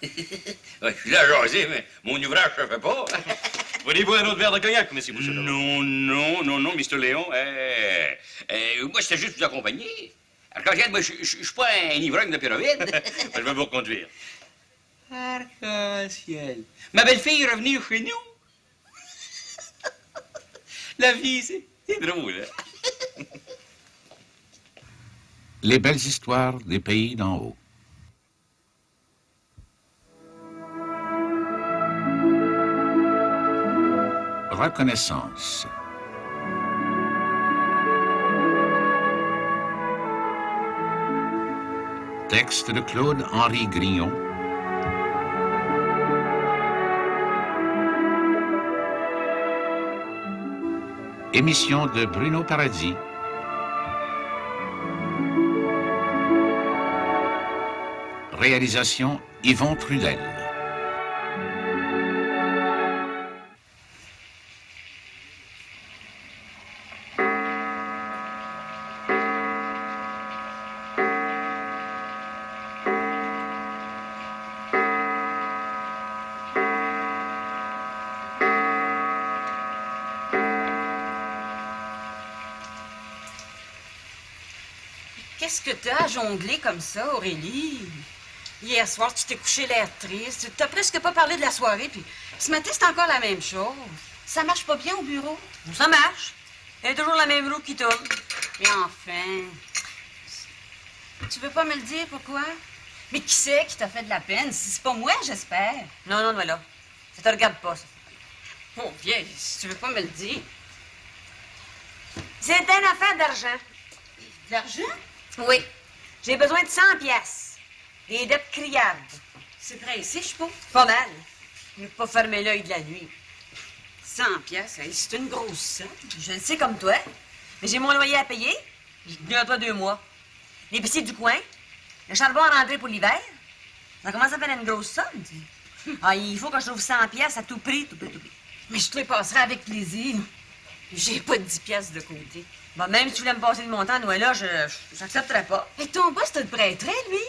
Je suis là à jaser, mais mon ouvrage ne se fait pas. Voulez-vous un autre verre de cognac, monsieur Bouchard? Non, Mr. Léon. Moi, c'était juste vous accompagner. Alors, quand regarde, moi, je suis pas un ivrogne de pyramide. Je vais vous reconduire. Arc-en-ciel. Ma belle-fille est revenue chez nous. La vie, c'est drôle, hein? Les belles histoires des pays d'en haut. Reconnaissance. Texte de Claude-Henri Grignon. Émission de Bruno Paradis. Réalisation Yvon Trudel. Qu'est-ce que t'as à jongler comme ça, Aurélie? Hier soir, tu t'es couché l'air triste. T'as presque pas parlé de la soirée, puis ce matin, c'est encore la même chose. Ça marche pas bien au bureau? Ça marche. Il y a toujours la même roue qui tourne. Et enfin... Tu veux pas me le dire, pourquoi? Mais qui c'est qui t'a fait de la peine? Si c'est pas moi, j'espère. Non, Noëlla. Ça te regarde pas, ça. Oh, vieille, si tu veux pas me le dire. C'est une affaire d'argent. De l'argent? Oui. J'ai besoin de 100 piastres. Des dettes criardes. C'est pressé, je suppose. Pas mal. Je ne pas fermer l'œil de la nuit. 100 piastres, hey, c'est une grosse somme. Je le sais comme toi. Mais j'ai mon loyer à payer. J'ai tenu à toi 2 mois. L'épicier du coin. Le charbon à rentrer pour l'hiver. Ça commence à faire une grosse somme, tu sais. Ah, il faut que je trouve 100 piastres à tout prix. Mais je te les passerai avec plaisir. J'ai pas de 10 piastres de côté. Bon, même si tu voulais me passer le montant, Noëlla, j'accepterais pas. Et ton boss te le prêterait, lui?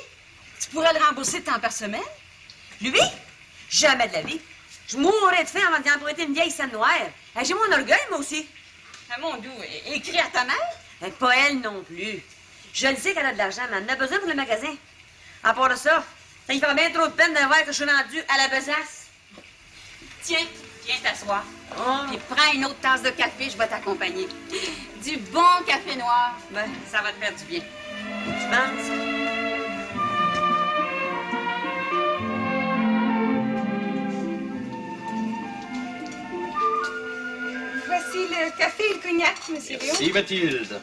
Tu pourrais le rembourser tant par semaine? Lui? Jamais de la vie. Je mourrais de faim avant d'y emprunter une vieille scène noire. J'ai mon orgueil, moi aussi. Ah, mon doux, écris à ta mère? Pas elle non plus. Je le sais qu'elle a de l'argent, mais elle en a besoin pour le magasin. À part de ça, ça lui fait bien trop de peine de voir que je suis rendue à la besace. Tiens, viens t'asseoir. Oh. Puis prends une autre tasse de café, je vais t'accompagner. Du bon café noir. Ben, ça va te faire du bien. Tu penses? Voici le café et le cognac, monsieur Léon. Merci, Mathilde.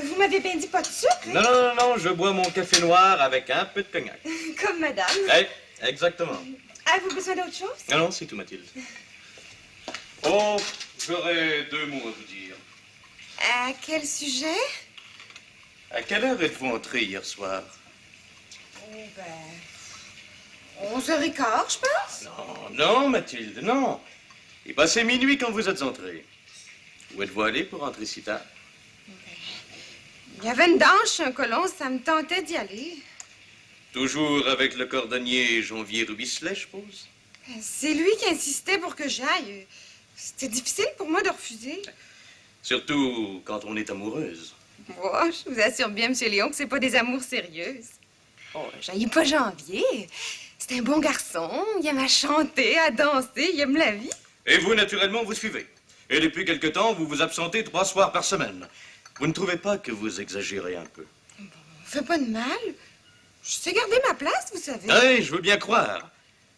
Vous m'avez bien dit pas de sucre, hein? Non, je bois mon café noir avec un peu de cognac. Comme madame. Oui, exactement. Avez-vous besoin d'autre chose? Non, c'est tout, Mathilde. Oh, j'aurais 2 mots à vous dire. À quel sujet? À quelle heure êtes-vous entré hier soir? Oh, ben... 11h15, je pense. Non, Mathilde, non. Il passait minuit quand vous êtes entré. Où êtes-vous allé pour rentrer si tard? Il y avait une danse chez un colon, ça me tentait d'y aller. Toujours avec le cordonnier Janvier Ruisselet, je suppose? C'est lui qui insistait pour que j'aille. C'était difficile pour moi de refuser. Surtout quand on est amoureuse. Oh, je vous assure bien, monsieur Léon, que c'est pas des amours sérieuses. Oh, j'haïs pas Janvier. C'est un bon garçon. Il aime à chanter, à danser, il aime la vie. Et vous, naturellement, vous suivez. Et depuis quelque temps, vous vous absentez 3 soirs par semaine. Vous ne trouvez pas que vous exagérez un peu? Bon, fait pas de mal. Je sais garder ma place, vous savez. Oui, je veux bien croire.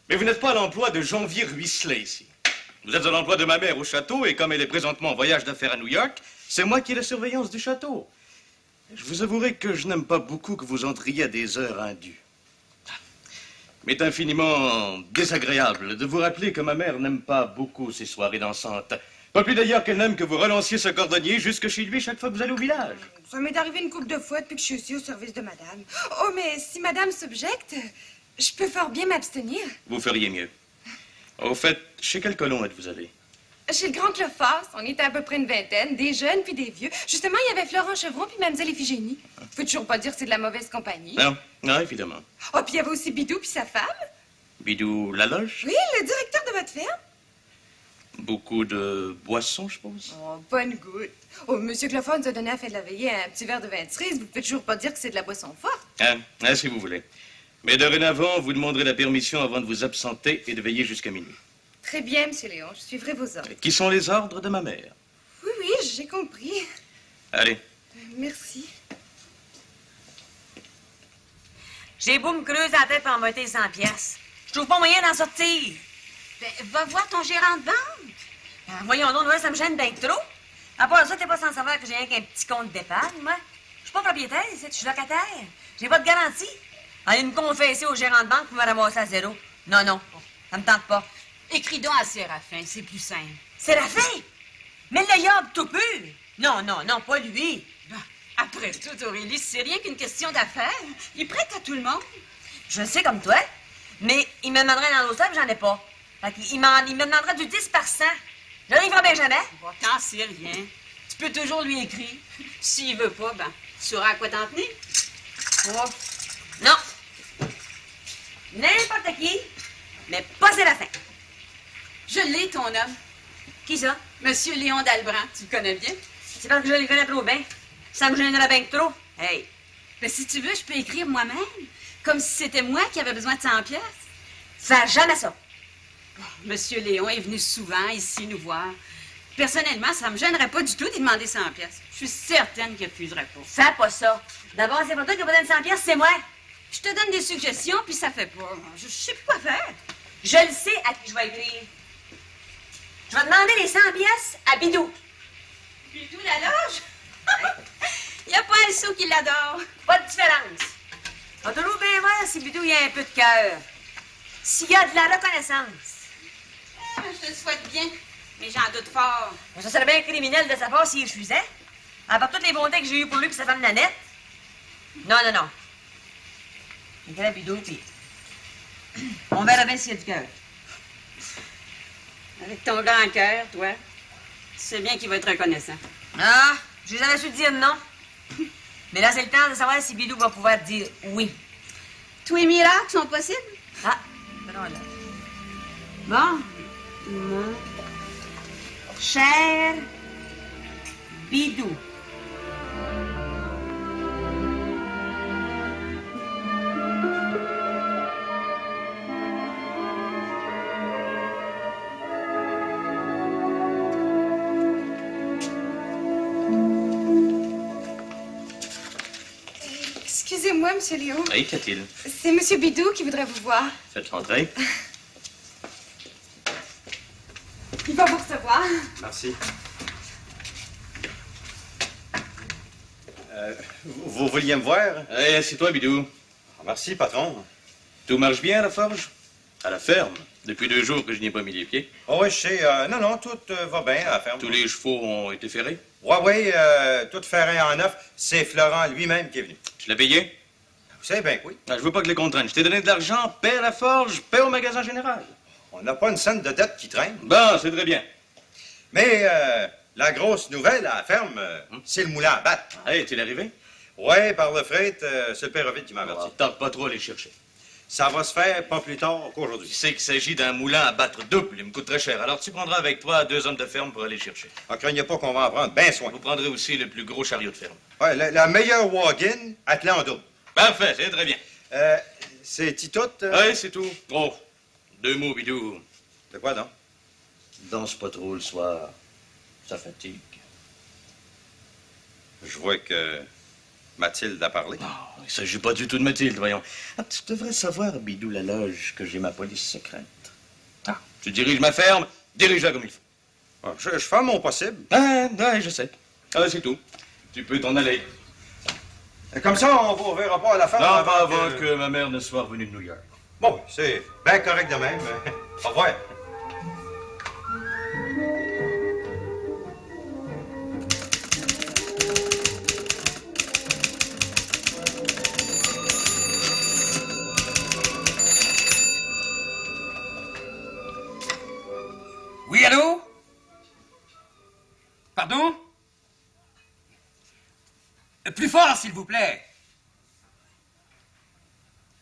Mais vous n'êtes pas à l'emploi de Janvier Ruisselet ici. Vous êtes à l'emploi de ma mère au château, et comme elle est présentement en voyage d'affaires à New York, c'est moi qui ai la surveillance du château. Je vous avouerai que je n'aime pas beaucoup que vous entriez à des heures indues. Il m'est infiniment désagréable de vous rappeler que ma mère n'aime pas beaucoup ces soirées dansantes. Pas plus d'ailleurs qu'elle n'aime que vous relanciez ce cordonnier jusque chez lui chaque fois que vous allez au village. Ça m'est arrivé une couple de fois depuis que je suis ici au service de madame. Oh, mais si madame s'objecte, je peux fort bien m'abstenir. Vous feriez mieux. Au fait, chez quel colon êtes-vous allé? Chez le grand Clophas, on était à peu près une vingtaine, des jeunes puis des vieux. Justement, il y avait Florent Chevron puis Mademoiselle Iphigénie. Faut toujours pas dire que c'est de la mauvaise compagnie. Non, évidemment. Oh, puis il y avait aussi Bidou puis sa femme. Bidou Laloge? Oui, le directeur de votre ferme? Beaucoup de boissons, je suppose? Oh, bonne goutte. Oh, Monsieur Clofort nous a donné à faire de la veillée un petit verre de vin de cerise. Vous pouvez toujours pas dire que c'est de la boisson forte. Ah, si vous voulez. Mais dorénavant, vous demanderez la permission avant de vous absenter et de veiller jusqu'à minuit. Très bien, Monsieur Léon, je suivrai vos ordres. Qui sont les ordres de ma mère? Oui, oui, j'ai compris. Allez. Merci. J'ai beau me creuser la tête pour en monter 100 piastres. Je trouve pas moyen d'en sortir. Ben, va voir ton gérant de banque. Ben, voyons donc, ouais, ça me gêne bien que trop. À part ça, t'es pas sans savoir que j'ai rien qu'un petit compte d'épargne, moi. Je suis pas propriétaire, ici, je suis locataire. J'ai pas de garantie. Aller me confesser au gérant de banque pour me ramasser à zéro. Non, non, ça me tente pas. Écris donc à Séraphin, c'est plus simple. C'est la fin! Mais le yob tout pur! Non, non, non, pas lui. Ben, après tout, Aurélie, c'est rien qu'une question d'affaires. Il prête à tout le monde. Je le sais comme toi, mais il me demanderait dans l'autre j'en ai pas. Fait qu'il me demanderait du 10%. Je n'arriverai bien jamais. Bon, t'en sais rien. Tu peux toujours lui écrire. S'il veut pas, ben, tu sauras à quoi t'en tenir. Oh. Non. N'importe qui, mais pas Séraphin. Je l'ai, ton homme. Qui ça? Monsieur Léon d'Albran, tu le connais bien? C'est parce que je le connais trop bien. Ça me gênerait bien que trop. Hey. Ben, si tu veux, je peux écrire moi-même. Comme si c'était moi qui avais besoin de 100 pièces. Fais jamais ça. Monsieur Léon est venu souvent ici nous voir. Personnellement, ça me gênerait pas du tout d'y demander 100 pièces. Je suis certaine qu'il refuserait pas. Fais pas ça. D'abord, c'est pas toi qui va donner 100 piastres, c'est moi. Je te donne des suggestions, puis ça fait pas. Je sais plus quoi faire. Je le sais à qui je vais écrire. Je vais demander les 100 piastres à Bidou. Bidou la loge? Il n'y a pas un sou qui l'adore. Pas de différence. On va toujours bien voir si Bidou y a un peu de cœur. S'il y a de la reconnaissance. Ah, je te le souhaite bien, mais j'en doute fort. Ça serait bien criminel de sa part s'il refusait. À part toutes les bontés que j'ai eues pour lui et sa femme Nanette. Non, non, non. Regarde Bidou, puis on verra bien s'il y a du cœur. Avec ton grand cœur, toi, tu sais bien qu'il va être reconnaissant. Ah, j'ai jamais su dire non. Mais là, c'est le temps de savoir si Bidou va pouvoir dire oui. Tous les miracles sont possibles? Ah, pardon, là. Bon. Mon cher Bidou. Excusez-moi, Monsieur Léon. Oui, qu'y a-t-il? C'est Monsieur Bidou qui voudrait vous voir. Faites rentrer. Il va vous recevoir. Merci. Vous vouliez me voir? Allez, c'est toi, Bidou. Merci, patron. Tout marche bien à la forge? À la ferme? Depuis 2 jours que je n'y ai pas mis les pieds. Oh oui, je sais. Non, tout va bien à la ferme. Tous les chevaux ont été ferrés? Oui, tout ferré en neuf. C'est Florent lui-même qui est venu. Tu l'as payé? Vous savez bien que oui. Ah, je veux pas que les contraintes. Je t'ai donné de l'argent, paie à la forge, paie au magasin général. On n'a pas une scène de dette qui traîne. Bon, c'est très bien. Mais la grosse nouvelle à la ferme, c'est le moulin à battre. Hey, est-il arrivé? Oui, par le fret, c'est le père Ovid qui m'a averti. Tarde pas trop à aller chercher. Ça va se faire pas plus tard qu'aujourd'hui. Tu sais qu'il s'agit d'un moulin à battre double. Il me coûte très cher. Alors tu prendras avec toi 2 hommes de ferme pour aller chercher. Ne craignez pas qu'on va en prendre bien soin. Vous prendrez aussi le plus gros chariot de ferme. Ouais, la meilleure wagon, attelée en double. Parfait, c'est très bien. C'est tout? Oui, c'est tout. Oh, 2 mots, Bidou. De quoi donc? Danse pas trop le soir. Ça fatigue. Je vois que Mathilde a parlé. Oh, il ne s'agit pas du tout de Mathilde, voyons. Ah, tu devrais savoir, Bidou la loge, que j'ai ma police secrète. Ah, tu diriges ma ferme, dirige-la comme il faut. Ah, je fais mon possible. Ah, ouais, je sais. Ah, c'est tout. Tu peux t'en aller. Comme ça, on vous reverra pas à la fin. Non, pas avant que ma mère ne soit revenue de New York. Bon, c'est bien correct de même. Au revoir. Oui, allô? Pardon? Plus fort, s'il vous plaît.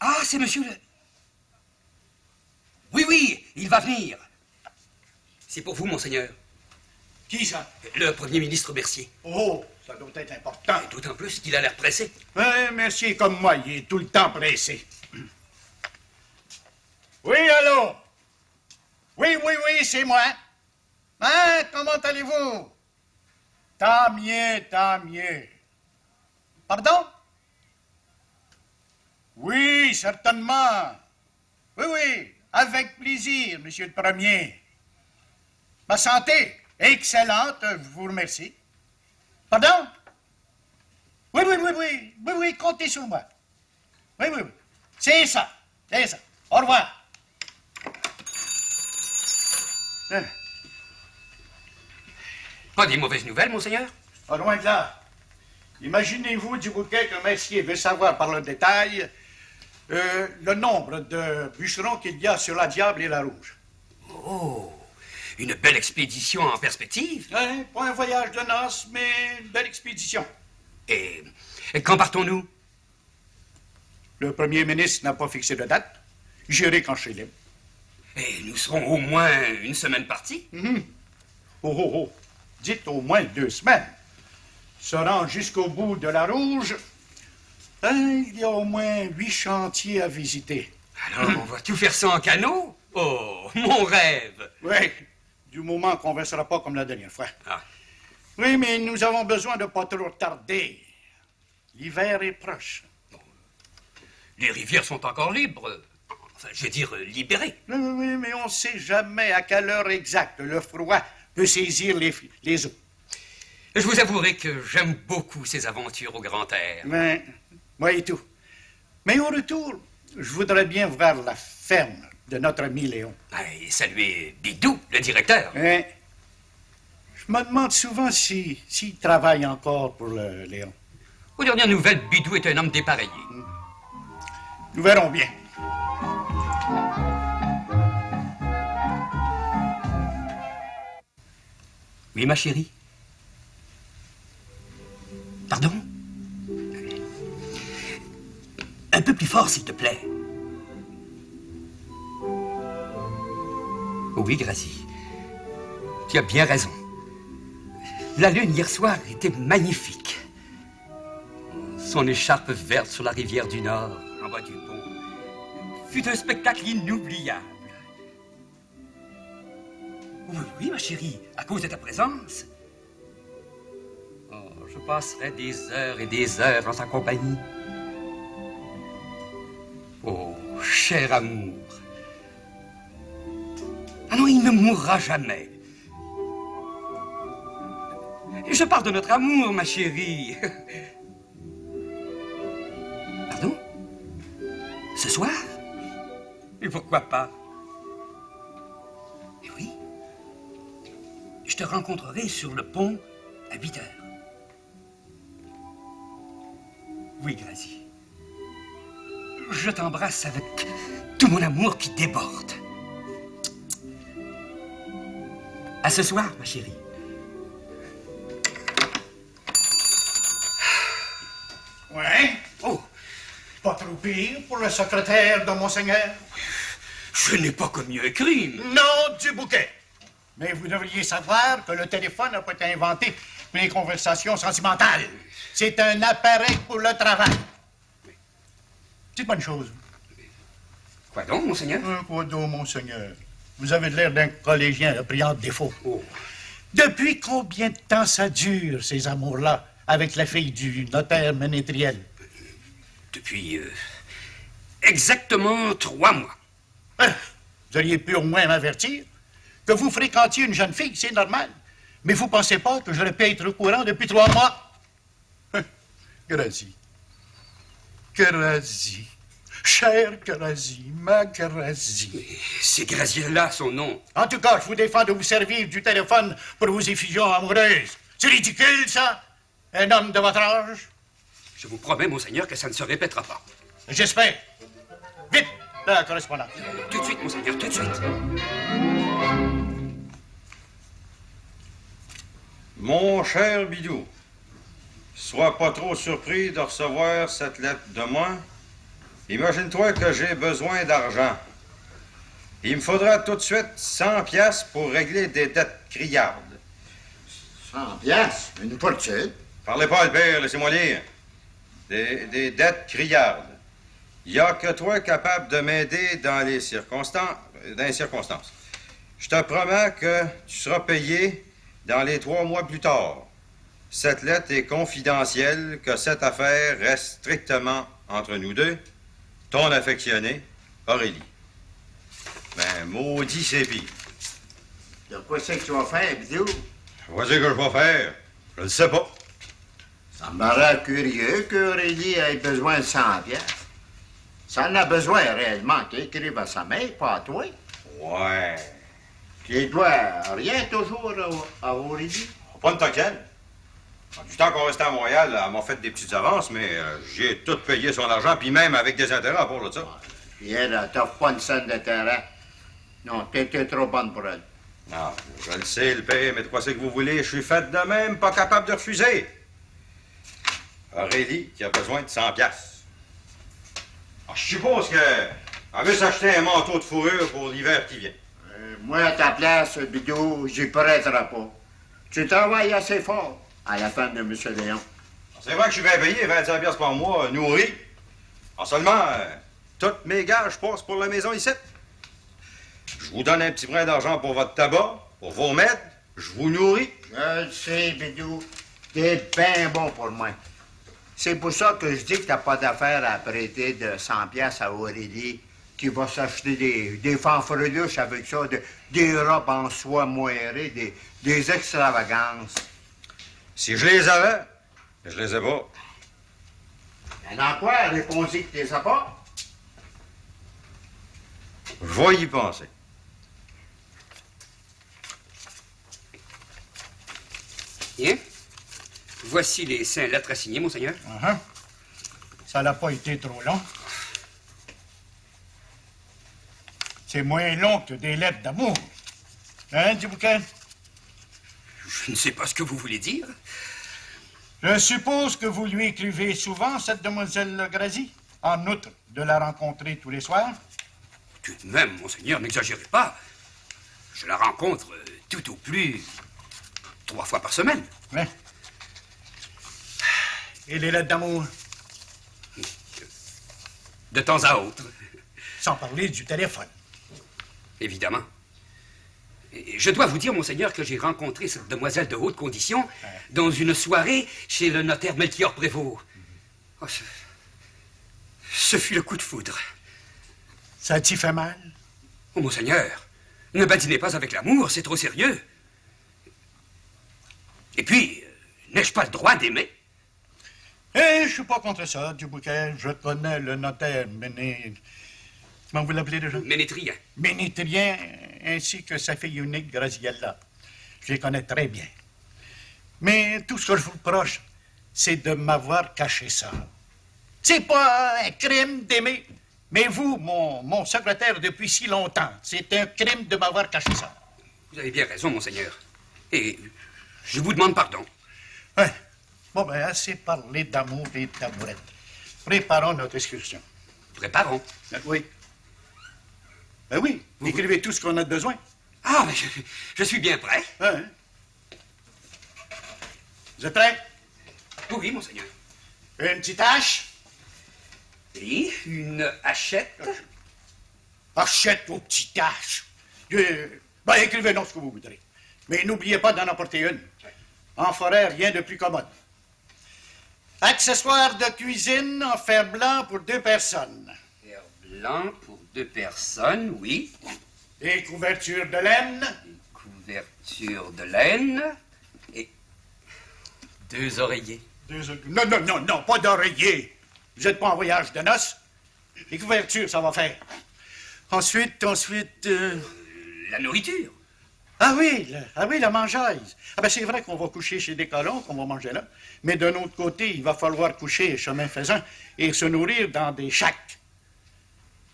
Ah, c'est monsieur le... il va venir. C'est pour vous, monseigneur. Qui ça? Le Premier ministre Mercier. Oh, ça doit être important. Et d'autant plus qu'il a l'air pressé. Mercier comme moi, il est tout le temps pressé. Oui, allô? Oui, c'est moi. Hein, comment allez-vous? Tant mieux, tant mieux. Pardon? Oui, certainement. Oui, avec plaisir, monsieur le Premier. Ma santé, excellente, je vous remercie. Pardon? Oui, comptez sur moi. Oui. C'est ça. Au revoir. Pas des mauvaises nouvelles, monseigneur? Pas loin de là. Imaginez-vous, Dubuquet, que Mercier veut savoir par le détail le nombre de bûcherons qu'il y a sur la Diable et la Rouge. Oh, une belle expédition en perspective. Pas un voyage de noces, mais une belle expédition. Et quand partons-nous? Le Premier ministre n'a pas fixé de date. J'irai quand je serai libre. Et nous serons au moins une semaine partis. Oh. Dites au moins 2 semaines. Se rendre jusqu'au bout de la Rouge, il y a au moins 8 chantiers à visiter. Alors, on va tout faire ça en canot? Oh, mon rêve! Oui, du moment qu'on ne versera pas comme la dernière fois. Ah. Oui, mais nous avons besoin de ne pas trop tarder. L'hiver est proche. Les rivières sont encore libres. Enfin, je veux dire, libérées. Oui, mais on ne sait jamais à quelle heure exacte le froid peut saisir les eaux. Je vous avouerai que j'aime beaucoup ces aventures au grand air. Mais, moi et tout. Mais au retour, je voudrais bien voir la ferme de notre ami Léon. Et saluer Bidou, le directeur. Je me demande souvent s'il travaille encore pour le Léon. Aux dernières nouvelles, Bidou est un homme dépareillé. Nous verrons bien. Oui, ma chérie? Pardon? Un peu plus fort, s'il te plaît. Oui, Gracie. Tu as bien raison. La lune, hier soir, était magnifique. Son écharpe verte sur la rivière du Nord, en bas du pont, fut un spectacle inoubliable. Oui, ma chérie, à cause de ta présence. Oh, je passerai des heures et des heures en ta compagnie. Oh, cher amour. Ah non, il ne mourra jamais. Je parle de notre amour, ma chérie. Pardon? Ce soir? Et pourquoi pas? Eh oui. Je te rencontrerai sur le pont à 8 heures. Oui, Gracie. Je t'embrasse avec tout mon amour qui déborde. À ce soir, ma chérie. Ouais? Oh! Pas trop pire pour le secrétaire de Monseigneur? Je n'ai pas commis un crime. Non, Dubuquet. Mais vous devriez savoir que le téléphone n'a pas été inventé pour les conversations sentimentales. C'est un appareil pour le travail. Dites-moi une chose. Quoi donc, monseigneur? Quoi donc, Monseigneur? Vous avez l'air d'un collégien priant de défaut. Oh. Depuis combien de temps ça dure, ces amours-là, avec la fille du notaire Ménétriel? Depuis exactement 3 mois. Vous auriez pu au moins m'avertir. Que vous fréquentiez une jeune fille, c'est normal. Mais vous pensez pas que j'aurais pu être au courant depuis 3 mois? Gracie. Gracie. Chère Gracie, ma Gracie. C'est Graziella, son nom. En tout cas, je vous défends de vous servir du téléphone pour vos effusions amoureuses. C'est ridicule, ça? Un homme de votre âge? Je vous promets, monseigneur, que ça ne se répétera pas. J'espère. Vite, la correspondance. Tout de suite, monseigneur, tout de suite. Mon cher Bidou, sois pas trop surpris de recevoir cette lettre de moi. Imagine-toi que j'ai besoin d'argent. Il me faudra tout de suite 100 piastres pour régler des dettes criardes. 100 piastres? Une fortune. Parlez pas, Albert, laissez-moi lire. Des dettes criardes. Il n'y a que toi capable de m'aider dans les circonstances. Je te promets que tu seras payé dans les 3 mois plus tard. Cette lettre est confidentielle, que cette affaire reste strictement entre nous deux. Ton affectionné, Aurélie. Ben, maudit c'est pire. De quoi c'est que tu vas faire, Bidou? Voici ce que je vais faire. Je ne sais pas. Ça me paraît curieux qu'Aurélie ait besoin de 100 piastres. Ça en a besoin réellement qu'elle écrive à sa mère, pas à toi. Ouais. Tu dois rien toujours à Aurélie. Pas une toquenne. Du temps qu'on restait à Montréal, elle m'a fait des petites avances, mais j'ai tout payé son argent, puis même avec des intérêts à part de ça. Puis elle t'offre pas une scène de terrain. Non, t'étais trop bonne pour elle. Non, je le sais, le père, mais de quoi c'est que vous voulez? Je suis fait de même, pas capable de refuser. Aurélie qui a besoin de 100 piastres. Ah, je suppose qu'elle veut s'acheter un manteau de fourrure pour l'hiver qui vient. Moi, à ta place, Bidou, j'y prêterai pas. Tu travailles assez fort à la fin de M. Léon. C'est vrai que je suis bien payé, 25 piastres par mois, nourri. En seulement, toutes mes gages passent pour la maison ici. Je vous donne un petit brin d'argent pour votre tabac, pour vos maîtres. Je vous nourris. Je le sais, Bidou. T'es bien bon pour moi. C'est pour ça que je dis que t'as pas d'affaire à prêter de 100 piastres à Aurélie qui va s'acheter des fanfreluches avec ça, des robes en soie moirée, des extravagances. Si je les avais, je les ai pas. Mais dans quoi? Répondez que tu les as pas. Je vais y penser. Bien. Voici les 5 lettres à signer, monseigneur. Ça n'a pas été trop long. C'est moins long que des lettres d'amour. Hein, Dubouquin? Je ne sais pas ce que vous voulez dire. Je suppose que vous lui écrivez souvent, cette demoiselle Grasy, en outre de la rencontrer tous les soirs. Tout de même, monseigneur, n'exagérez pas. Je la rencontre tout au plus 3 fois par semaine. Oui. Et les lettres d'amour? De temps à autre. Sans parler du téléphone. Évidemment. Et je dois vous dire, monseigneur, que j'ai rencontré cette demoiselle de haute condition dans une soirée chez le notaire Melchior Prévost. Oh, ce fut le coup de foudre. Ça t'y fait mal? Oh, monseigneur, ne badinez pas avec l'amour, c'est trop sérieux. Et puis, n'ai-je pas le droit d'aimer? Je suis pas contre ça, Dubouquin. Je connais le notaire Comment vous l'appelez déjà? Ménétrien. Ménétrien, ainsi que sa fille unique, Graziella. Je les connais très bien. Mais tout ce que je vous reproche, c'est de m'avoir caché ça. C'est pas un crime d'aimer. Mais vous, mon secrétaire depuis si longtemps, c'est un crime de m'avoir caché ça. Vous avez bien raison, monseigneur. Et je vous demande pardon. Ouais. Bon, ben, assez parlé d'amour et d'amourette. Préparons notre excursion. Préparons. Oui. Ben oui, écrivez tout ce qu'on a besoin. Ah, mais je suis bien prêt. Hein? Vous êtes prêts? Oui, monseigneur. Une petite hache? Oui, une hachette. Hachette aux petites haches. Ben, écrivez donc ce que vous voudrez. Mais n'oubliez pas d'en emporter une. En forêt, rien de plus commode. Accessoires de cuisine en fer blanc pour 2 personnes. Fer blanc pour 2 personnes, oui. Des couvertures de laine. Des couvertures de laine. Et 2 oreillers. Non, pas d'oreiller. Vous n'êtes pas en voyage de noces. Les couvertures, ça va faire. Ensuite... La nourriture. Ah oui, la mangeaise. Ah ben c'est vrai qu'on va coucher chez des colons, qu'on va manger là. Mais d'un autre côté, il va falloir coucher chemin faisant et se nourrir dans des chacs.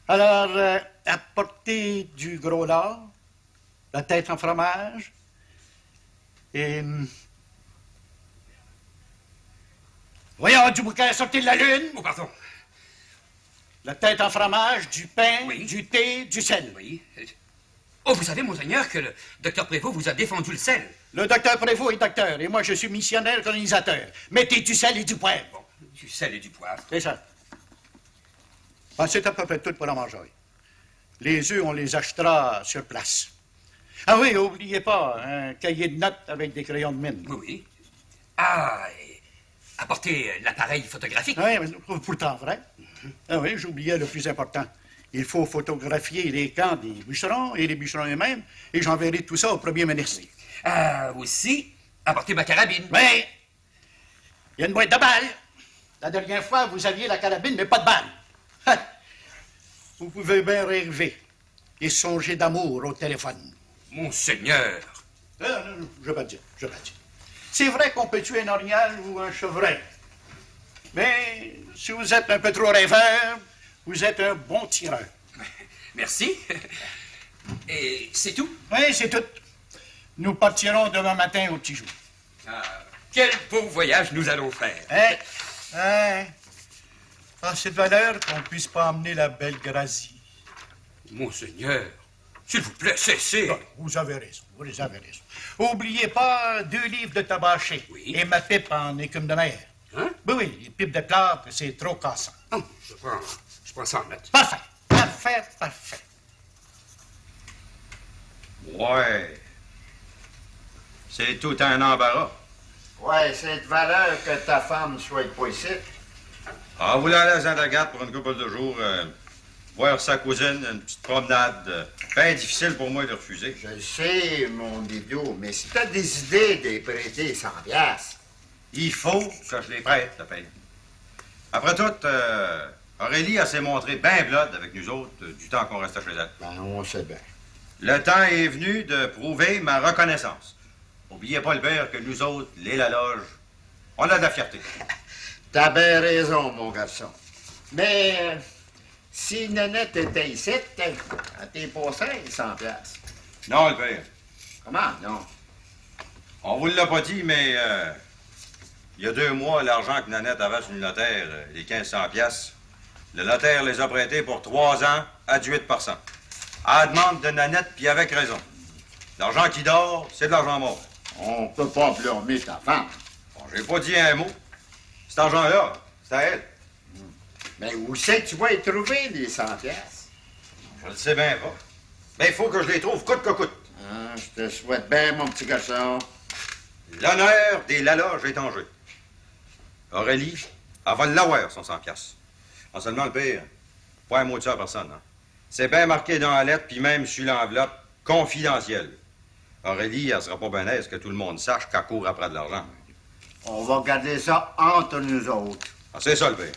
Alors, apportez du gros lard, la tête en fromage et... Voyons, du bouquin, sortez de la lune. Oh, pardon. La tête en fromage, du pain, Oui. du thé, du sel. Oui. Oh, vous savez, monseigneur, que le docteur Prévost vous a défendu le sel. Le docteur Prévost est docteur, et moi, je suis missionnaire colonisateur. Mettez du sel et du poivre. Bon, du sel et du poivre. C'est ça. Ah, c'est à peu près tout pour la manger. Les œufs, on les achètera sur place. Ah oui, n'oubliez pas, un cahier de notes avec des crayons de mine. Oui, oui. Ah, et apportez l'appareil photographique. Oui, mais pourtant vrai. Ah oui, j'oubliais le plus important. Il faut photographier les camps des bûcherons et les bûcherons eux-mêmes, et j'enverrai tout ça au premier ministre. Ah, aussi, apportez ma carabine. Mais il y a une boîte de balles. La dernière fois, vous aviez la carabine, mais pas de balles. Ha! Vous pouvez bien rêver et songer d'amour au téléphone. Monseigneur. Non, je vais pas dire, C'est vrai qu'on peut tuer un orignal ou un chevreuil. Mais si vous êtes un peu trop rêveur, vous êtes un bon tireur. Merci. Et c'est tout? Oui, c'est tout. Nous partirons demain matin au petit jour. Ah, quel beau voyage nous allons faire. Ah, c'est de valeur qu'on ne puisse pas emmener la belle Grazie. Monseigneur, s'il vous plaît, cessez. Non, vous avez raison. Oubliez pas 2 livres de tabaché. Oui. Et ma pipe en écume de mer. Hein? Oui, les pipes de plâtre, c'est trop cassant. Oh, je prends ça en note. Parfait. Ouais. C'est tout un embarras. Ouais, c'est de valeur que ta femme soit pas ici. Ah, vous allez à Saint-Agathe pour une couple de jours, voir sa cousine, une petite promenade. Bien difficile pour moi de refuser. Je le sais, mon idiot, mais si t'as des idées de les prêter 100 piastres. Il faut que je les prête, la paye. Après tout, Aurélie, elle s'est montrée bien blood avec nous autres du temps qu'on restait chez elle. Ben, on sait bien. Le temps est venu de prouver ma reconnaissance. Oubliez pas le beurre que nous autres, les la loge, on a de la fierté. T'as bien raison, mon garçon. Mais si Nanette était ici, elle t'es passé 100 piastres. Non, le père. Comment, non? On vous l'a pas dit, mais il y a 2 mois, l'argent que Nanette avait sur le notaire, les 1500 piastres, le notaire les a prêtés pour 3 ans à 18%. À la demande de Nanette, puis avec raison. L'argent qui dort, c'est de l'argent mort. On peut pas blâmer ta femme. Bon, j'ai pas dit un mot. Cet argent-là, c'est à elle. Mais où c'est que tu vas y trouver, les 100 piastres? Je le sais bien pas. Mais il faut que je les trouve coûte que coûte. Ah, je te souhaite bien, mon petit garçon. L'honneur des Laloges est en jeu. Aurélie, elle va l'avoir, son 100 piastres. Non seulement le pire, pas un mot de ça à personne. Hein. C'est bien marqué dans la lettre, puis même sur l'enveloppe, confidentiel. Aurélie, elle sera pas bien aise que tout le monde sache qu'elle court après de l'argent. On va garder ça entre nous autres. Ah, c'est ça, le pire.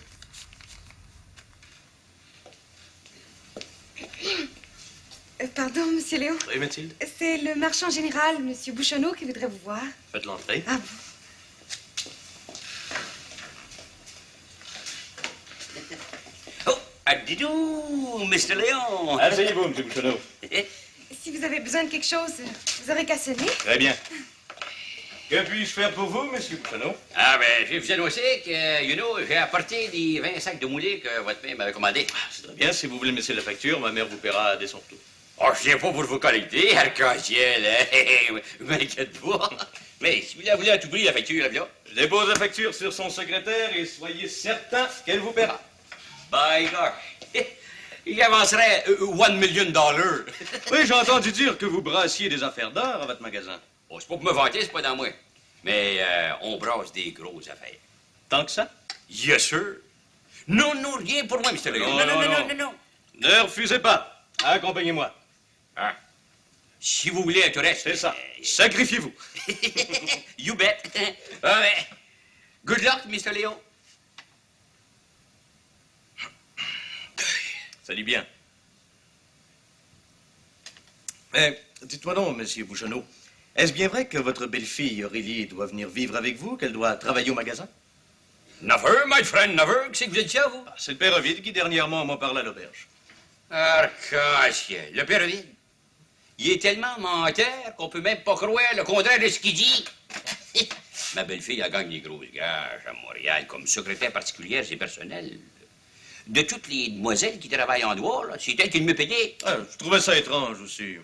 Pardon, Monsieur Léon. Oui, Mathilde? C'est le marchand général, Monsieur Bouchonneau, qui voudrait vous voir. Faites l'entrée. Ah bon? Oh, dis-donc, Mr. Léon. Asseyez-vous, M. Bouchonneau. Si vous avez besoin de quelque chose, vous aurez qu'à sonner. Très bien. Que puis-je faire pour vous, M. Bouchonneau? Ah, ben, je vais vous annoncer que, j'ai apporté les 20 sacs de moulés que votre mère m'avait commandés. C'est très bien. Si vous voulez me laisser la facture, ma mère vous paiera dès son retour. Oh, je viens pas pour vous collecter, arc-en-ciel, hein? Vous m'inquiétez pas. Mais si vous la voulez à tout prix, la facture, là, bien. Je dépose la facture sur son secrétaire et soyez certain qu'elle vous paiera. By gosh. Il avancerait $1 million. Oui, j'ai entendu dire que vous brassiez des affaires d'or à votre magasin. Oh, c'est pas pour me vanter, c'est pas dans moi. Mais on brasse des grosses affaires. Tant que ça? Yes, sir. Non, rien pour moi, Mr. Léon. Non. Ne refusez pas. Accompagnez-moi. Ah. Si vous voulez un touriste. C'est ça. Sacrifiez-vous. You bet. Ah, ben, good luck, Mr. Léon. Ça dit bien. Mais dites-moi donc, Monsieur Bouchonneau, est-ce bien vrai que votre belle-fille Aurélie doit venir vivre avec vous, qu'elle doit travailler au magasin? Never, my friend, never. Qu'est-ce que vous êtes ça, vous? C'est le père Ovide qui dernièrement m'en parle à l'auberge. Arc-en-ciel, le père Ovide. Il est tellement menteur qu'on peut même pas croire le contraire de ce qu'il dit. Ma belle-fille, elle gagne des grosses gages à Montréal comme secrétaire particulière et personnelle. De toutes les demoiselles qui travaillent en droit, là, c'est elle qui me payait. Ah, je trouvais ça étrange aussi.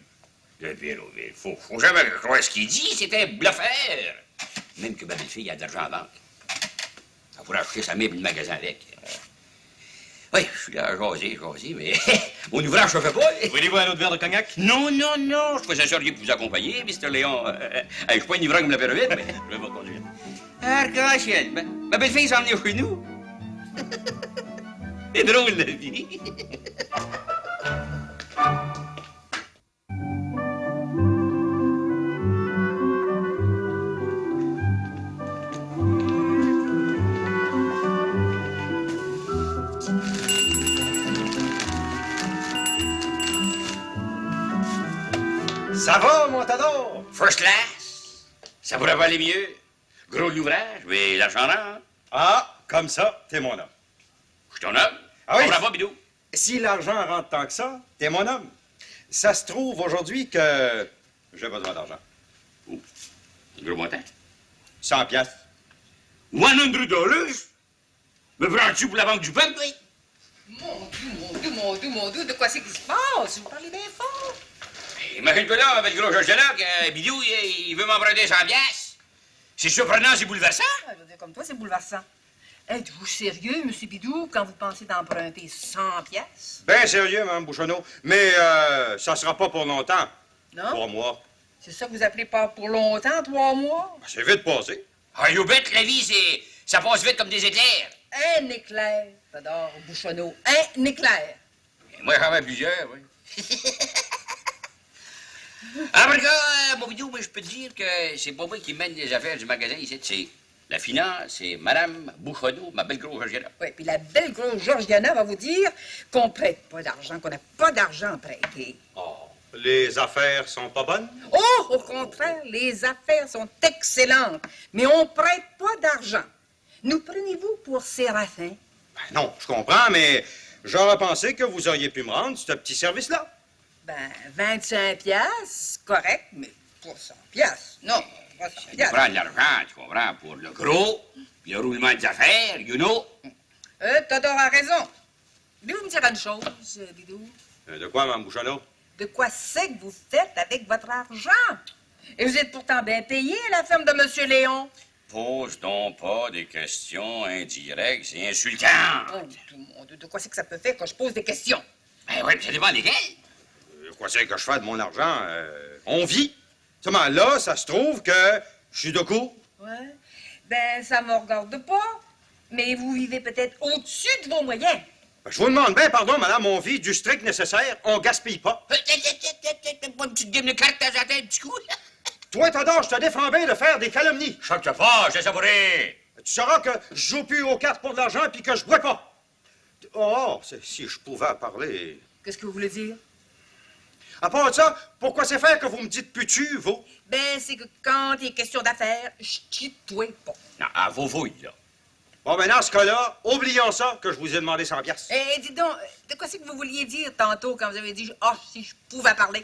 Le Véroville, faut jamais croire ce qu'il dit, c'était un bluffeur. Même que ma belle-fille a de l'argent en banque. Elle pourrait acheter sa meuble de magasin avec. Oui, je suis là à jaser, mais mon ouvrage se fait pas. Voulez-vous un autre verre de cognac? Non, je faisais sérieux pour vous accompagner, Mr. Léon. Je suis pas un ivrogne comme la Véroville, mais je vais vous conduire. Arc-en-ciel, ma belle-fille s'est emmenée chez nous. C'est drôle, la vie. Ça va, Montador? First class. Ça pourrait pas aller mieux. Gros l'ouvrage, mais l'argent rentre. Ah, comme ça, t'es mon homme. Je suis ton homme. Ah oui? On va, Bidou. Si l'argent rentre tant que ça, t'es mon homme. Ça se trouve aujourd'hui que j'ai besoin d'argent. Gros montant. 100 piastres. $100? Me prends-tu pour la banque du peuple, oui? Mon Dieu, de quoi c'est qui se passe? Vous parlez bien fort. Imagine-toi là, avec le gros Georges-là, que Bidou, il veut m'emprunter 100 piastres. C'est surprenant, c'est bouleversant. Ah, je veux dire, comme toi, c'est bouleversant. Êtes-vous sérieux, M. Bidou, quand vous pensez d'emprunter 100 piastres? Bien sérieux, Mme Bouchonneau. Mais ça sera pas pour longtemps. Non? 3 mois. C'est ça que vous appelez pas pour longtemps, 3 mois? Ben, c'est vite passé. Ah, you bet, la vie, ça passe vite comme des éclairs. Un éclair, j'adore Bouchonneau. Un éclair. Et moi, j'en ai plusieurs, oui. En tout cas, mon Bidou, moi, je peux te dire que c'est pas moi qui mène les affaires du magasin ici. C'est la finance, c'est Mme Bouchonneau, ma belle grosse Georgiana. Oui, puis la belle grosse Georgiana va vous dire qu'on prête pas d'argent, qu'on n'a pas d'argent à prêter. Oh, les affaires sont pas bonnes? Oh, au contraire, les affaires sont excellentes, mais on prête pas d'argent. Nous prenez-vous pour Séraphin? Ben non, je comprends, mais j'aurais pensé que vous auriez pu me rendre ce petit service-là. Ben, 25 piastres, correct, mais pas 100 piastres. Non, pas 100 Tu piastres. prends de l'argent, tu comprends, pour le gros, puis le roulement des affaires, you know. Todor a raison. Voulez-vous me dire une chose, Bidou? De quoi, Mme Bouchonneau? De quoi c'est que vous faites avec votre argent? Et vous êtes pourtant bien payé à la ferme de M. Léon. Pose donc pas des questions indirectes, c'est insultant. Oh, mon Dieu, de quoi c'est que ça peut faire quand je pose des questions? Ben oui, ça dépend desquelles. Quoi c'est que je fais de mon argent? On vit. Seulement là, ça se trouve que je suis de court. Ouais. Ben, ça me regarde pas. Mais vous vivez peut-être au-dessus de vos moyens. Ben, je vous demande bien pardon, madame, on vit du strict nécessaire, on gaspille pas. Pas une petite game de cartes à la tête, petit coup. Toi, Tador, je te défends bien de faire des calomnies. Choque pas, j'ai sabouré. Tu sauras que je joue plus aux cartes pour de l'argent puis que je bois pas. Oh, si je pouvais parler. Qu'est-ce que vous voulez dire? À part de ça, pourquoi c'est faire que vous me dites putu, vous? Ben, c'est que quand il est question d'affaires, je tutoie pas. Non, à vos fouilles, là. Bon, ben dans ce cas-là, oublions ça que je vous ai demandé 100 piastres. Eh, dis donc, de quoi c'est que vous vouliez dire tantôt quand vous avez dit « Ah, si je pouvais parler ».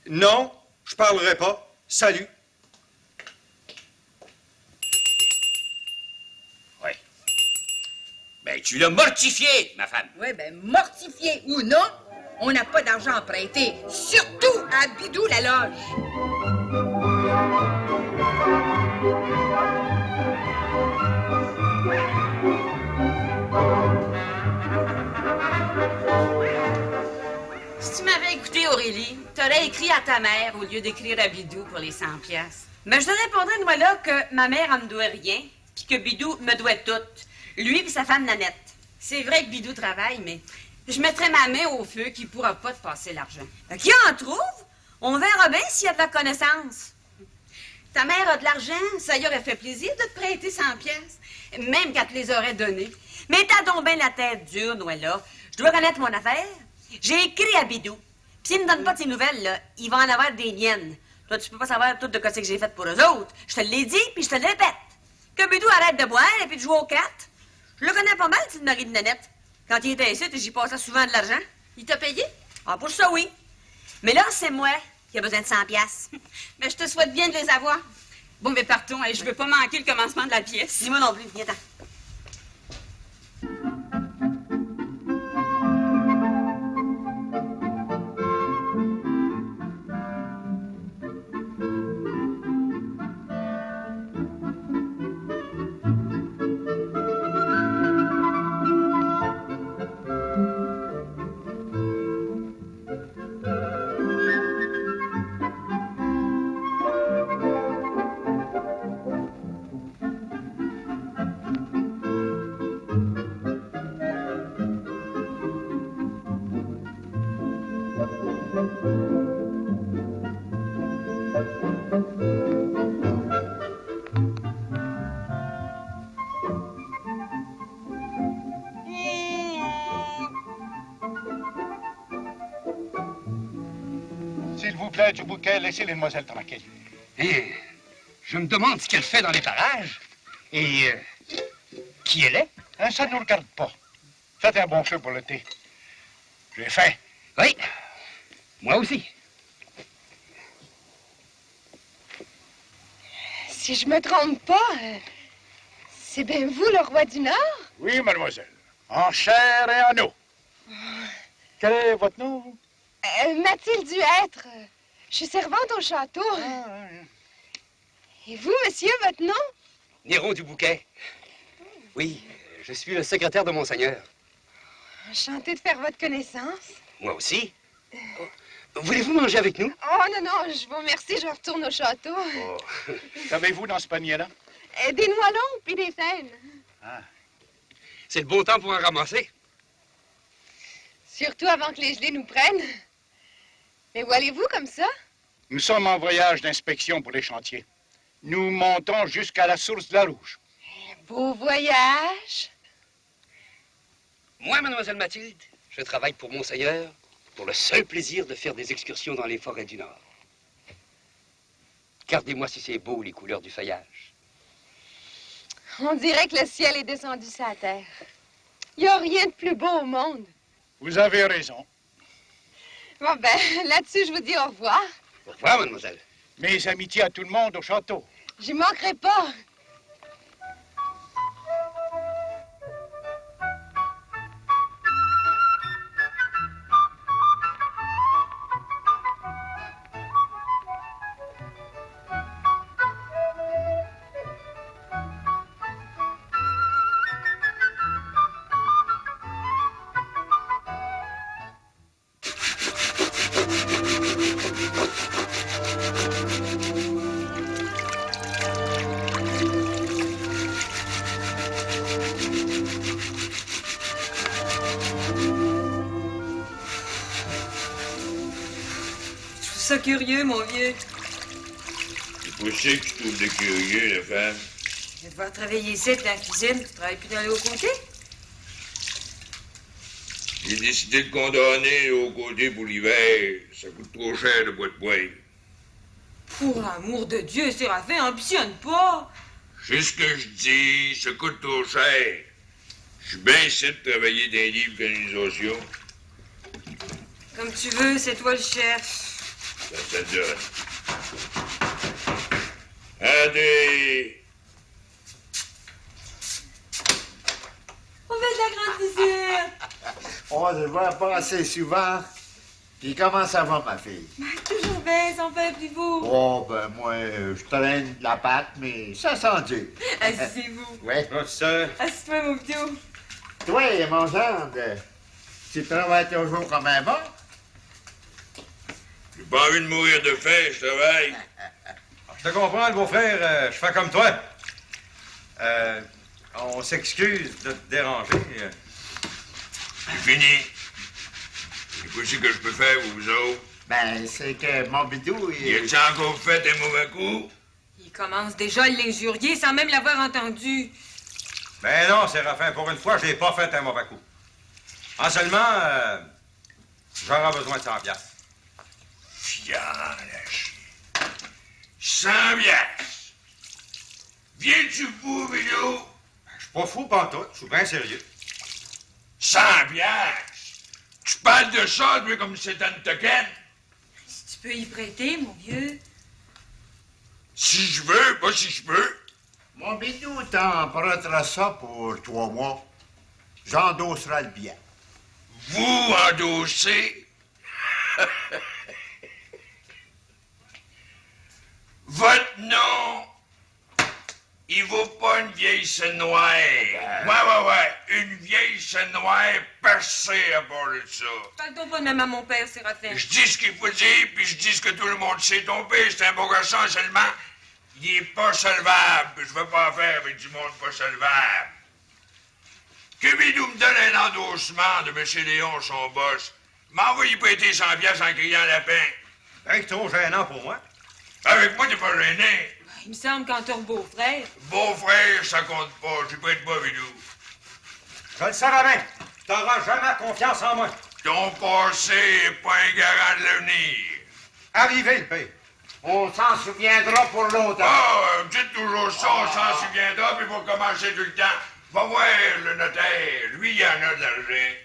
Non, je parlerai pas. Salut. Oui. Ben, tu l'as mortifié, ma femme. Oui, ben, mortifié ou non, on n'a pas d'argent à prêter, surtout à Bidou la loge. Si tu m'avais écouté, Aurélie, t'aurais écrit à ta mère au lieu d'écrire à Bidou pour les 100 piastres. Mais je te répondrais, moi, là, que ma mère, elle me doit rien, puis que Bidou me doit tout. Lui et sa femme, Nanette. C'est vrai que Bidou travaille, mais je mettrais ma main au feu qu'il pourra pas te passer l'argent. Qui en trouve? On verra bien s'il y a de la connaissance. Ta mère a de l'argent, ça y aurait fait plaisir de te prêter 100 piastres, même qu'elle te les aurait donnés. Mais t'as donc bien la tête dure, Noëlla. Je dois connaître mon affaire. J'ai écrit à Bidou. Puis s'il ne donne pas de ses nouvelles, là, il va en avoir des miennes. Toi, tu peux pas savoir tout de quoi c'est que j'ai fait pour eux autres. Je te l'ai dit, puis je te le répète. Que Bidou arrête de boire et puis de jouer aux cartes. Je le connais pas mal, c'est le mari de Nanette. Quand il était ici, j'y passais souvent de l'argent. Il t'a payé? Ah, pour ça, oui. Mais là, c'est moi qui a besoin de 100 piastres. Mais je te souhaite bien de les avoir. Bon, mais partons, et je veux pas manquer le commencement de la pièce. Ni moi non plus, viens-t'en. S'il vous plaît, du bouquet, laissez les demoiselles tranquilles. Et je me demande ce qu'elle fait dans les parages. Et qui elle est? Hein, ça ne nous regarde pas. Faites un bon feu pour le thé. J'ai faim. Oui, moi aussi. Si je me trompe pas, c'est bien vous, le roi du Nord? Oui, mademoiselle. En chair et en eau. Quel est votre nom, vous? Mathilde Duêtre. Je suis servante au château. Et vous, monsieur, votre nom? Néron du Bouquet. Oui, je suis le secrétaire de Monseigneur. Enchantée de faire votre connaissance. Moi aussi. Voulez-vous manger avec nous? Oh, non, non, je vous remercie, je retourne au château. Oh. Qu'avez-vous dans ce panier-là? Des noix longues puis des frênes. Ah. C'est le bon temps pour en ramasser. Surtout avant que les gelées nous prennent. Mais où allez-vous comme ça? Nous sommes en voyage d'inspection pour les chantiers. Nous montons jusqu'à la source de la Rouge. Beau voyage. Moi, mademoiselle Mathilde, je travaille pour Monseigneur pour le seul plaisir de faire des excursions dans les forêts du Nord. Regardez-moi si c'est beau, les couleurs du feuillage. On dirait que le ciel est descendu sur la terre. Il n'y a rien de plus beau au monde. Vous avez raison. Bon, ben, là-dessus, je vous dis au revoir. Au revoir, mademoiselle. Mes amitiés à tout le monde au château. J'y manquerai pas. Ça curieux, mon vieux. C'est possible que tu trouves de curieux, la femme. Je vais devoir travailler ici, dans la cuisine. Tu travailles plus dans les hauts côtés? J'ai décidé de condamner le haut côté pour l'hiver. Ça coûte trop cher le bois de poêle. Pour l'amour de Dieu, Séraphin, ambitionne pas. C'est ce que je dis, ça coûte trop cher. Je suis bien ici de travailler dans les livres d'organisation. Comme tu veux, c'est toi le chef. Ça donne. Allez! On fait de la grande visite. On se voit pas assez souvent. Puis comment ça va, ma fille? Toujours bien, son père puis vous. Oh, ben moi, je traîne de la pâte, mais ça sent Dieu. Asseyez-vous. Ouais. Assieds-toi, mon bidou. Toi, mon gendre, tu travailles toujours comme un bon? J'ai pas envie de mourir de faim, je travaille. Je te comprends, le beau-frère, je fais comme toi. On s'excuse de te déranger. C'est fini. C'est quoi que je peux faire, vous autres? Ben, c'est que mon bidou, Y a-t-il encore fait un mauvais coup? Il commence déjà à l'injurier sans même l'avoir entendu. Ben non, Séraphin, pour une fois, je n'ai pas fait un mauvais coup. En seulement, j'aurai besoin de 100 piastres. Fiant, la chier. 100 piastres. Viens-tu fou, Bilou? Je suis pas fou, pantoute. Je suis bien sérieux. 100 piastres? Tu parles de ça, lui, comme si c'était une toquette? Si tu peux y prêter, mon vieux. Si je veux, pas si je peux. Mon bidou t'emprunteras ça pour 3 mois. J'endosserai le bien. Vous endossez? Votre nom, il vaut pas une vieille scène noire. Ouais. Une vieille scène noire percée à bord de ça. Parle-toi pas de même à mon père, Séraphin. Je dis ce qu'il faut dire, puis je dis ce que tout le monde sait. Ton père, c'est un beau garçon seulement. Il est pas solvable. Je veux pas faire avec du monde pas solvable. Que Bidou me donne un endossement de M. Léon, son boss. M'envoyez prêter 100 piastres en criant lapin. Hey, trop gênant pour moi. Avec moi, t'es pas gêné. Il me semble qu'en ton beau-frère. Beau-frère, ça compte pas. Je prête pas, Vidou. Je le savais bien. T'auras jamais confiance en moi. Ton passé est pas un garant de l'avenir. Arrivez, le paye. On s'en souviendra pour longtemps. Ah, dites toujours ça, on s'en souviendra, puis pour commencer tout le temps. Va voir le notaire. Lui, il en a de l'argent.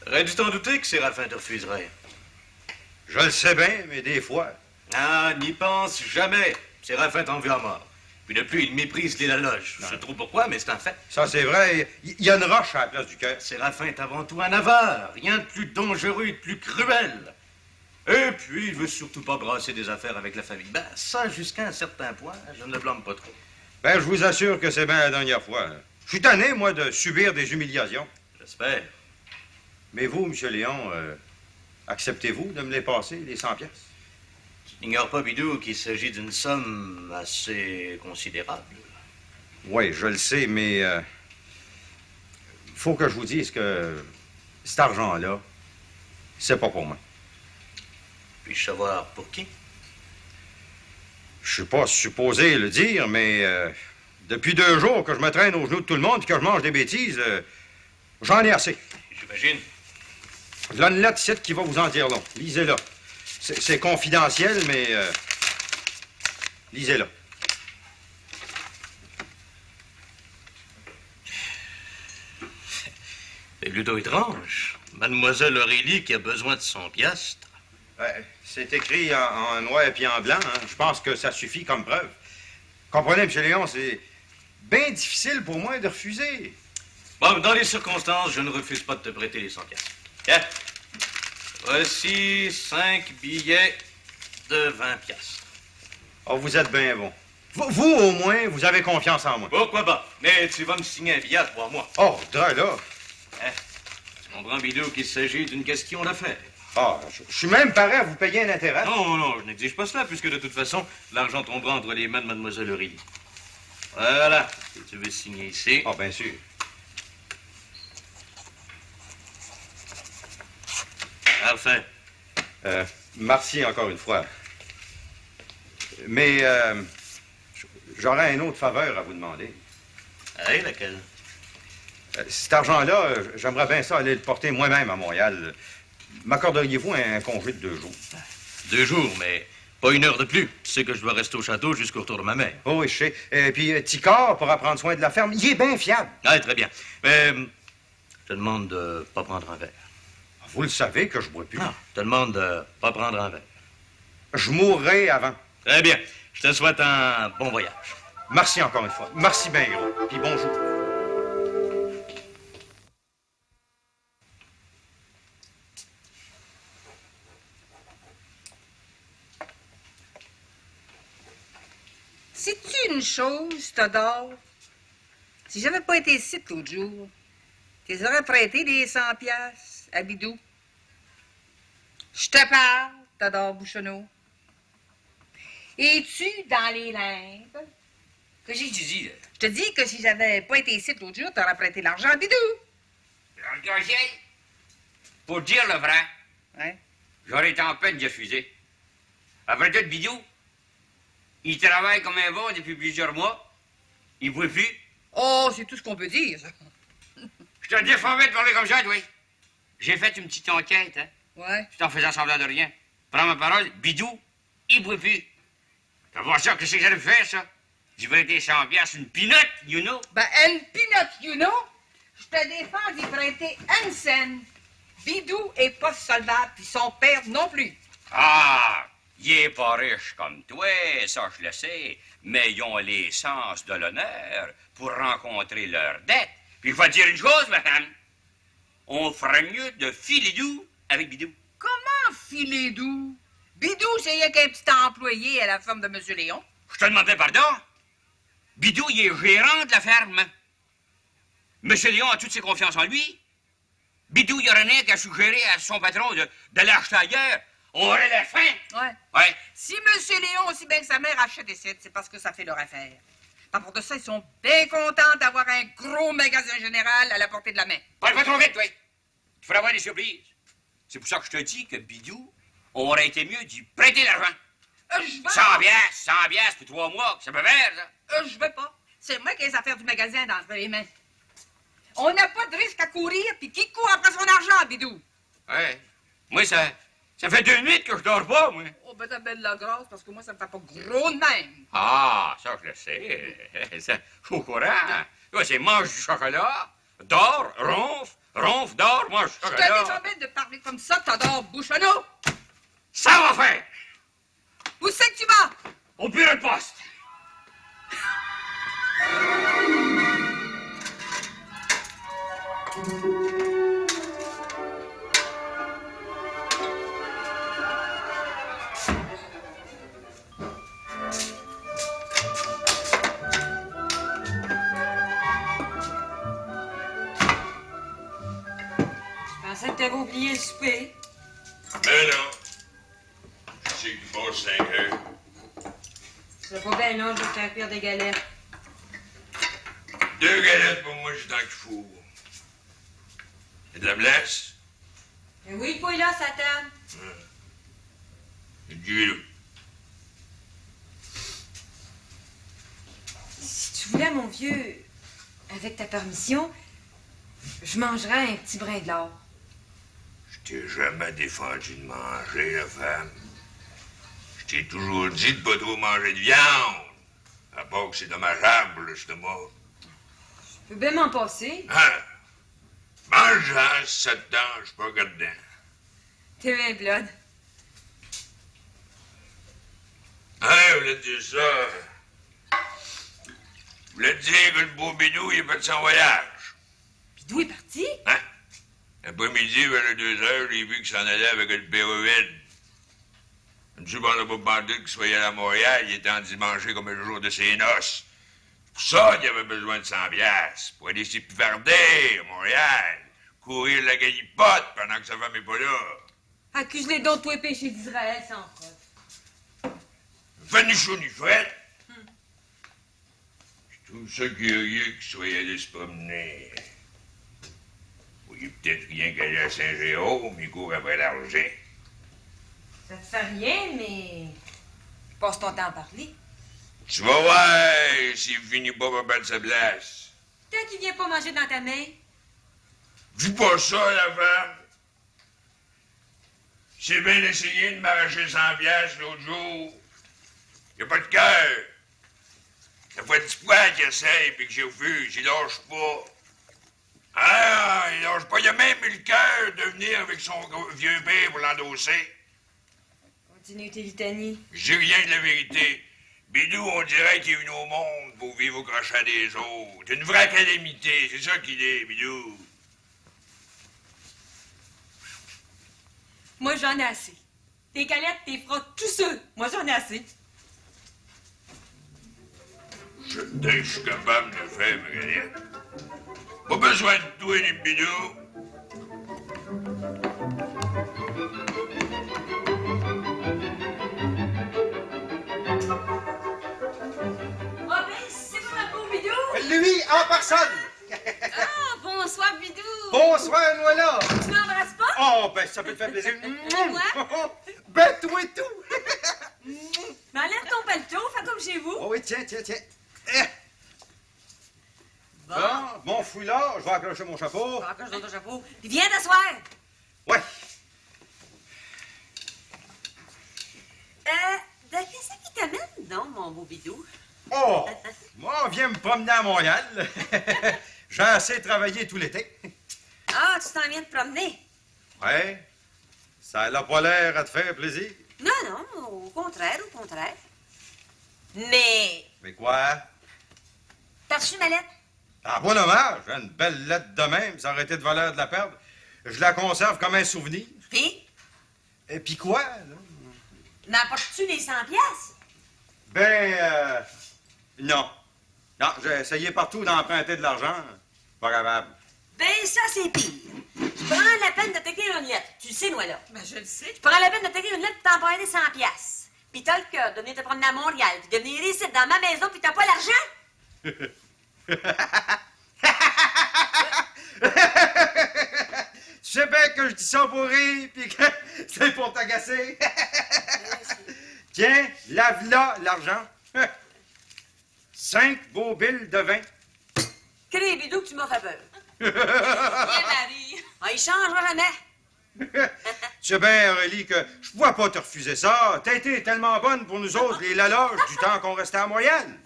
Aurais-tu t'en douter que Séraphin te refuserait? Je le sais bien, mais des fois. Ah, n'y pense jamais. Séraphin t'en veut à mort. Puis de plus, il méprise les la loge. Je sais trop pourquoi, mais c'est un fait. Ça, c'est vrai. Il y a une roche à la place du cœur. Séraphin est avant tout un avare. Rien de plus dangereux et de plus cruel. Et puis, il veut surtout pas brasser des affaires avec la famille. Ben, ça, jusqu'à un certain point, je ne le blâme pas trop. Ben, je vous assure que c'est bien la dernière fois. Je suis tanné, moi, de subir des humiliations. J'espère. Mais vous, M. Léon, acceptez-vous de me les passer, les 100 piastres? Tu n'ignores pas, Bidou, qu'il s'agit d'une somme assez considérable. Oui, je le sais, mais faut que je vous dise que cet argent-là, c'est pas pour moi. Puis-je savoir pour qui? Je suis pas supposé le dire, mais depuis 2 jours que je me traîne aux genoux de tout le monde et que je mange des bêtises, j'en ai assez. J'imagine. Là, une lettre ici qui va vous en dire long. Lisez-la. C'est confidentiel, mais lisez-la. C'est plutôt étrange. Mademoiselle Aurélie qui a besoin de 100 piastres. C'est écrit en noir et puis en blanc. Hein. Je pense que ça suffit comme preuve. Comprenez, M. Léon, c'est bien difficile pour moi de refuser. Bon, dans les circonstances, je ne refuse pas de te prêter les 100 piastres. Tiens. Voici 5 billets de 20 piastres. Oh, vous êtes bien bon. Vous, au moins, vous avez confiance en moi. Pourquoi pas? Mais tu vas me signer un billet à 3 mois. Oh, là. Hein? Tu comprends, Bidou, qu'il s'agit d'une question d'affaires. Ah, je suis même prêt à vous payer un intérêt. Non, je n'exige pas cela, puisque de toute façon, l'argent tombera entre les mains de Mademoiselle Aurélie. Voilà. Si tu veux signer ici. Ah, bien sûr. Parfait. Merci encore une fois. Mais j'aurais une autre faveur à vous demander. Ah, et laquelle? Cet argent-là, j'aimerais bien ça aller le porter moi-même à Montréal. M'accorderiez-vous un congé de 2 jours? 2 jours, mais pas 1 heure de plus. Tu sais que je dois rester au château jusqu'au retour de ma mère. Oh, oui, je sais. Puis Ticard pourra prendre soin de la ferme. Il est bien fiable. Ah, très bien. Mais je te demande de pas prendre un verre. Vous le savez que je bois plus. Non, je te demande de pas prendre un verre. Je mourrai avant. Très bien. Je te souhaite un bon voyage. Merci encore une fois. Merci bien gros. Puis bonjour. Sais-tu une chose, Théodore? Si j'avais pas été ici l'autre jour, tu les aurais prêté les 100 piastres à Bidou. Je te parle, Théodore Bouchonneau. Es-tu dans les limbes? Qu'est-ce que tu dis, là? Je te dis que si j'avais pas été ici l'autre jour, t'aurais prêté l'argent à Bidou. Regarde, pour dire le vrai, Ouais. j'aurais été en peine de refuser. Après tout, Bidou, il travaille comme un veau depuis plusieurs mois. Il ne pouvait plus. Oh, c'est tout ce qu'on peut dire, ça. Je te défendais de parler comme ça, toi. J'ai fait une petite enquête, hein. Ouais. Tout en faisant semblant de rien. Prends ma parole, Bidou, il boit plus. Tu vas voir ça, qu'est-ce que j'allais faire, ça? Du 21 piastres, une pinotte, you know? Ben, une peanut, you know? Je te défends d'y prêter une scène. Bidou est pas solvable, puis son père non plus. Ah, il est pas riche comme toi, ça je le sais, mais ils ont les sens de l'honneur pour rencontrer leurs dettes. Puis je vais te dire une chose, madame. On ferait mieux de filer doux avec Bidou. Comment filer doux? Bidou, c'est rien qu'un petit employé à la ferme de M. Léon. Je te demandais pardon. Bidou, il est gérant de la ferme. Monsieur Léon a toutes ses confiances en lui. Bidou, il n'y aurait rien qu'à suggérer à son patron de l'acheter ailleurs. On aurait la faim. Ouais. Ouais. Si M. Léon, aussi bien que sa mère, achète des sites, c'est parce que ça fait leur affaire. Par rapport de ça, ils sont bien contents d'avoir un gros magasin général à la portée de la main. Parle pas trop vite, toi. Tu feras avoir des surprises. C'est pour ça que je te dis que Bidou aurait été mieux d'y prêter l'argent. Je vais 100 piastres pour 3 mois, ça peut faire, ça. Je veux pas. C'est moi qui ai les affaires du magasin dans les mains. On n'a pas de risque à courir, puis qui court après son argent, Bidou? Ouais. Moi, ça fait 2 nuits que je dors pas, moi. Oh, ben t'as belle la grâce, parce que moi, ça me fait pas gros de même. Ah, ça, je le sais. Ça, je suis au courant. Ouais, c'est mange du chocolat, dors, ronfle, dors, mange du Je te chocolat. défends de parler comme ça, t'adores bouchonneau. Ça va faire. Où c'est que tu vas? Au bureau de poste. Je pensais que t'avais oublié le souper. Mais non. Je sais qu'il passe 5 heures. C'est pas bien long, je vais te faire cuire des galettes. 2 galettes pour moi, j'ai tant qu'il faut. Et de la place? Mais oui, pas là, sa table. Et du vélo. Si tu voulais, mon vieux, avec ta permission, je mangerais un petit brin de l'or. Je t'ai jamais défendu de manger, la femme. Je t'ai toujours dit de pas trop manger de viande. À part que c'est dommageable pour l'estomac. Je peux bien m'en passer. Hein? Mange-en, si ça te dange pas dedans. T'es bien blood. Hein, vous voulez dire ça? Vous voulez dire que le beau Bidou, il est parti en voyage? Bidou est parti? Hein? L'après-midi, vers les 2 heures, j'ai vu qu'il s'en allait avec le perro vide. M. Bandit qu'il soit allé à Montréal, il était en manger comme le jour de ses noces. Pour ça qu'il avait besoin de 100 piastres, pour aller s'épivarder à Montréal, courir la galipote pendant que sa femme n'est pas là. Accuse-les donc de tous les péchés d'Israël sans faute. Fait ni chaud ni fret. Je trouve ça curieux qu'il soit allé se promener. Il est peut-être rien qu'aller à Saint-Jérôme, il court après l'argent. Ça te fait rien, mais... Passe ton temps à parler. Tu vas voir s'il finit pas par perdre sa place. Tant qu'il vient pas manger dans ta main. Dis pas ça, la femme. J'ai bien essayé de m'arracher 100 piastres l'autre jour. Il a pas de cœur. Ça fait 10 fois qu'il essaye, puis que j'ai refuse, il lâche pas. Ah, il lâche pas. Il a même eu le cœur de venir avec son vieux père pour l'endosser. Continue tes litanies. Je dis rien de la vérité. Bidou, on dirait qu'il est venu au monde pour vivre au crochet des autres. Une vraie calamité, c'est ça qu'il est, Bidou. Moi, j'en ai assez. Tes galettes, tes frottes, tout ça. Moi, j'en ai assez. Je suis capable de faire, ma galette. Pas besoin de toi, les Bidou. Ah ben, c'est pas ma pauvre Bidou? Lui, en personne! Ah, bonsoir, Bidou! Bonsoir, voilà! Tu m'embrasses pas? Oh, ben, ça peut te faire plaisir. Moi? Ben, toi et tout! Mais enlève ton paletot, fais comme chez vous. Oh oui, tiens. Bon, mon foulard, je vais accrocher mon chapeau. Accroche ton chapeau. Puis viens t'asseoir. Ouais. De qu'est-ce qui t'amène, non, mon beau bidou? Oh! Moi, on vient me promener à Montréal. J'ai assez travaillé tout l'été. Ah, tu t'en viens te promener? Ouais. Ça n'a pas l'air à te faire plaisir. Non, non, au contraire, au contraire. Mais, Mais quoi? t'as reçu ma lettre? Ah, bon hommage. Une belle lettre de même. Ça aurait été de valeur de la perdre. Je la conserve comme un souvenir. Puis, Et puis quoi, là? n'apportes-tu les 100 piastres? Ben, non. Non, j'ai essayé partout d'emprunter de l'argent. Pas capable. Ben, ça, c'est pire. Je prends la peine de t'écrire une lettre. Tu le sais, moi, là. Ben, je le sais. Je prends la peine de t'écrire une lettre pour t'emprunter 100 piastres. Puis t'as le cœur de venir te promener à Montréal, puis de venir ici, dans ma maison, puis t'as pas l'argent? Tu sais bien que je dis ça pour rire, puis que c'est pour t'agacer. Tiens, lave-là l'argent. 5 beaux billes de vin. Crée, bidou, que tu m'as fait peur. Viens, Marie. Ah, il changera jamais. Tu sais bien, Aurélie, que je pouvais pas te refuser ça. T'as été tellement bonne pour nous autres, les laloches, du temps qu'on restait à Montréal.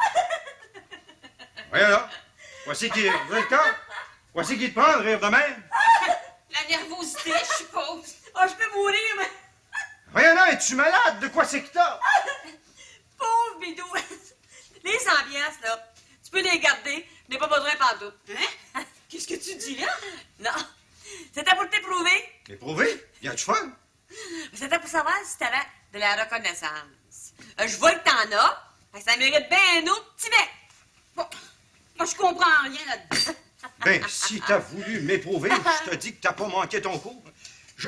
Voyons là. Voici qui vous êtes quand? Voici qui te prend, de rire de même. La nervosité, je suppose. Oh, je peux mourir, mais... Voyons là, es-tu malade? De quoi c'est que t'as? Pauvre bidou. Les 100 piastres, là, tu peux les garder. Je n'ai pas besoin pantoute. Hein? Qu'est-ce que tu dis là? Non. C'était pour t'éprouver. Éprouvé? Viens-tu fun? C'était pour savoir si t'avais de la reconnaissance. Je vois que t'en as. Fait que ça mérite bien un autre petit bec. Bon, moi, je comprends rien là-dedans. Ben, si t'as voulu m'éprouver, je te dis que t'as pas manqué ton coup.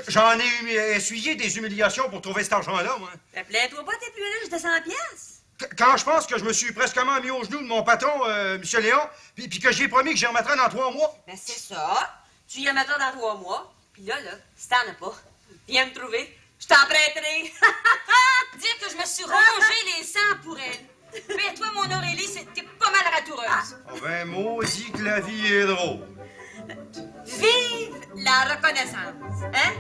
J'en ai essuyé des humiliations pour trouver cet argent-là, moi. Plains-toi pas, t'es plus riche de 100 piastres. Quand je pense que je me suis presque mis au genou de mon patron, M. Léon, puis que j'ai promis que j'y remettrais dans 3 mois. Ben, c'est ça. Tu y remettras dans 3 mois. Puis là, si t'en as pas, viens me trouver. Je t'en prêterai. Dire que je me suis rongé les sangs pour elle. Mais toi, mon Aurélie, t'es pas mal ratoureuse. Oh ben, maudit que la vie est drôle. Vive la reconnaissance, hein?